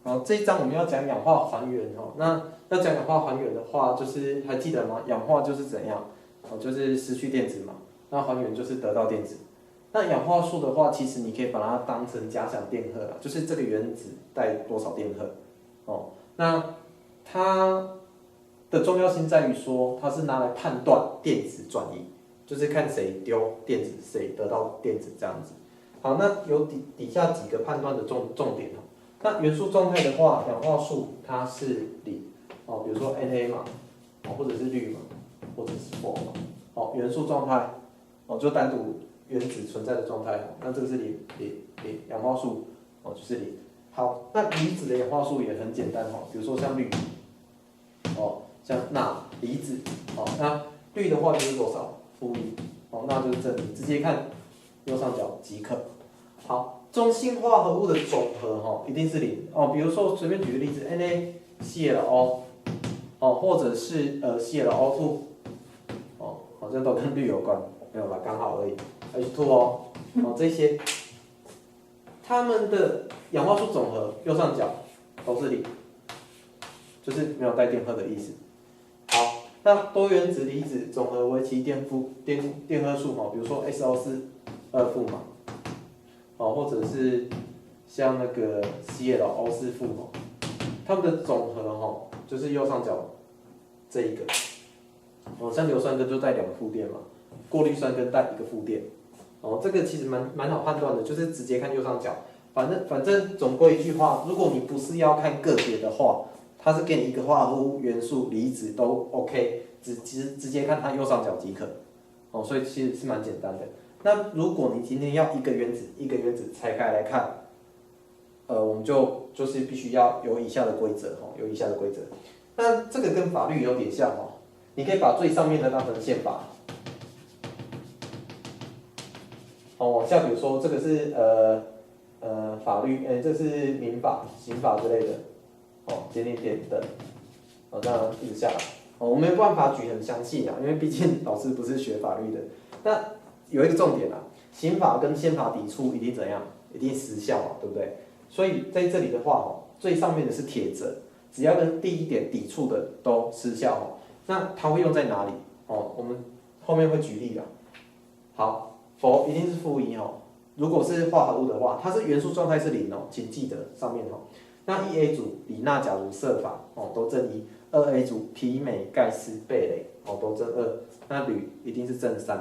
好，这一章我们要讲氧化还原哦。那要讲氧化还原的话，就是还记得吗？氧化就是怎样？哦，就是失去电子嘛。那还原就是得到电子。那氧化数的话，其实你可以把它当成假想电荷啦，就是这个原子带多少电荷。哦，那它的重要性在于说，它是拿来判断电子转移，就是看谁丢电子，谁得到电子这样子。好，那有底下几个判断的重点哦。那元素状态的话，氧化数它是零哦，比如说 Na 嘛，哦或者是氯嘛，或者是氟嘛，哦元素状态哦就单独原子存在的状态哦，那这个是零，氧化数哦就是零。好，那离子的氧化数也很简单哦，比如说像氯哦，像钠、离子哦，那氯的话就是多少？负一哦，钠就是正离，直接看右上角即可。好，中性化合物的总和哈一定是零哦。比如说随便举个例子 ，NaClO 哦，或者是ClO2 哦，好像都跟氯有关，没有啦，刚好而已。H2O 哦，这些它们的氧化数总和右上角都是零，就是没有带电荷的意思。好，那多原子离子总和为其电荷数哈，比如说 SO4 2负嘛。哦，或者是像那个 ClO4 负哦，它们的总和哦，就是右上角这一个哦，像硫酸根就带2个负电嘛，过滤酸根带1个负电哦，这个其实蛮好判断的，就是直接看右上角，反正总归一句话，如果你不是要看个别的话，它是给你一个化合物、元素、离子都 OK， 直接看它右上角即可哦，所以其实是蛮简单的。那如果你今天要一个原子一个原子拆开来看，我们就是必须要有以下的规则哈，有以下的规则。那这个跟法律有点像哦，你可以把最上面的当成宪法，哦，像比如说这个是法律，这是民法、刑法之类的，哦，检点等，哦，这样一直下来，哦，我没有办法举很详细啊，因为毕竟老师不是学法律的。那有一个重点啊，刑法跟宪法抵触一定怎样？一定失效嘛，对不对？所以在这里的话哦，最上面的是铁则，只要跟第一点抵触的都失效哦。那它会用在哪里？哦，我们后面会举例的。好，氟一定是负一哦。如果是化合物的话，它是元素状态是零哦，请记得上面哦。那 1A 组锂钠钾钴铯钒哦都正一，2A 组铍镁钙锶钡镭哦都正2，那铝一定是正3。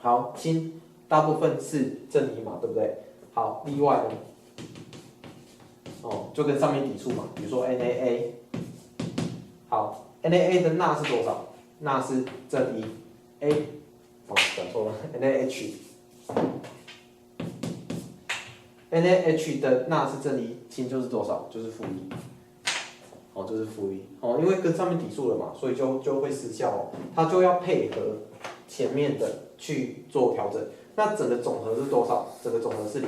好，氢大部分是正一嘛，对不对？好，例外呢，哦，就跟上面抵触嘛，比如说 NaA， 好 ，NaA 的钠是多少？钠是正一 ，A， 哦，讲错了 ，NaH，NaH 的钠是正一，氢就是多少？就是负一，哦，就是负一，哦，因为跟上面抵触了嘛，所以就会失效哦，它就要配合前面的去做调整。那整个总和是多少？整个总和是0，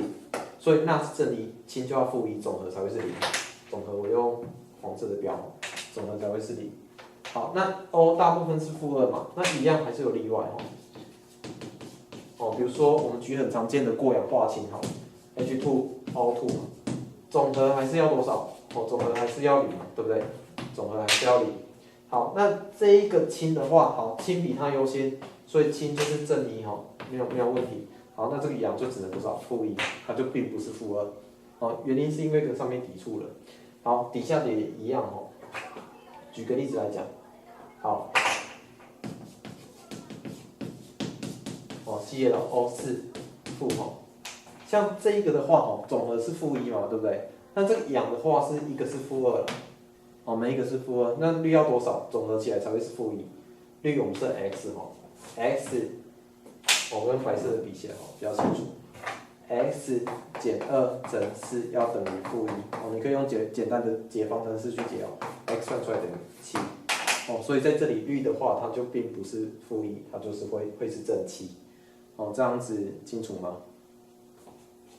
所以钠是正一，氢就要负一，总和才会是0。总和我用黄色的标，总和才会是0。好，那 O 大部分是负2嘛，那一样还是有例外哦。哦，比如说我们举很常见的过氧化氢，好 ，H2O2 嘛，总和还是要多少？哦，总和还是要0嘛，对不对？总和还是要0。好，那这一个氢的话，好，氢比它优先，所以氢就是正一哈，没有问题。好，那这个氧就只能多少？负一，它就并不是负2。哦，原因是因为跟上面抵触了。好，底下的也一样哦。举个例子来讲，好，哦 ，ClO4 负哦，像这一个的话哦，总和是负一嘛，对不对？那这个氧的话是一个是负2了。哦，每一个是负2，那氯要多少？总和起来才会是负一。氯我们是 x 哈 ，x 我跟白色的比起来比较清楚 ，x 减2整4要等于负一。哦，你可以用简单的解方程式去解哦 ，x 算出来等于7。哦，所以在这里氯的话，它就并不是负一，它就是会是正7。哦，这样子清楚吗？